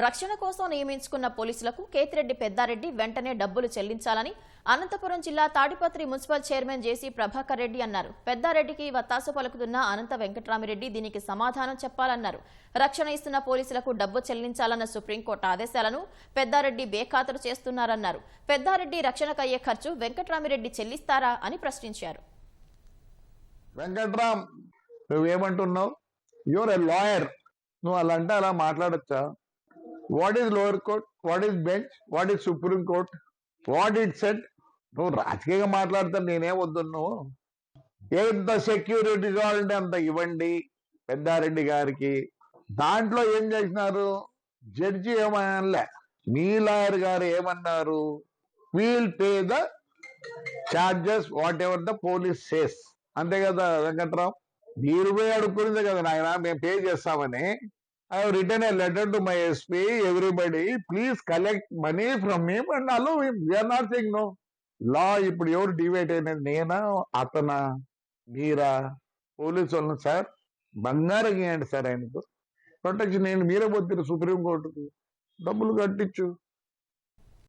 రక్షణ కోసం నియమించుకున్న పోలీసులకు కేతిరెడ్డి పెద్దారెడ్డి వెంటనే డబ్బులు చెల్లించాలని అనంతపురం జిల్లా తాడిపత్రి మున్సిపల్ చైర్మన్ జేసీ ప్రభాకర్ రెడ్డి అన్నారు. పెద్దారెడ్డికి వత్తాసు పలుకుతున్న అనంత వెంకట్రామిరెడ్డి దీనికి సమాధానం చెప్పాలన్నారు. రక్షణ ఇస్తున్న పోలీసులకు డబ్బు చెల్లించాలన్న సుప్రీంకోర్టు ఆదేశాలను పెద్దారెడ్డి బేఖాతరు చేస్తున్నారన్నారు. పెద్దారెడ్డి రక్షణకయ్యే ఖర్చు వెంకట్రామిరెడ్డి చెల్లిస్తారా అని ప్రశ్నించారు. వెంకట్రామ్, నువ్వేమంటున్నావు? Your a lawyer. నువ్వు అలా అంటే అలా మాట్లాడచ్చా? What is lower court, what is bench, what is supreme court, what it set? నువ్వు రాజకీయంగా మాట్లాడతా నేనే వద్దు. నువ్వు ఎంత సెక్యూరిటీ కావాలంటే అంత ఇవ్వండి పెద్దారెడ్డి గారికి. దాంట్లో ఏం చేసినారు? జడ్జి ఏమనలే, మీ లాయర్ గారు ఏమన్నారు? We'll pay the charges whatever the police says. అంతే కదా వెంకట్రావు? మీరు పోయి అడుక్కునేదే కదా నాయన, మేము పే చేస్తామని. I have written a letter to my SP, everybody, please collect money from him and allow him. We are not saying no. Law ఇప్పుడు ఎవరు డివైడ్ అయినది? నేనా, అతనా, మీరా, పోలీసు వాళ్ళను? సార్ బంగారం ఇవ్వండి సార్, ఆయనకు ప్రొటెక్షన్. నేను మీరే పోతారు సుప్రీంకోర్టుకు, డబ్బులు కట్టించు.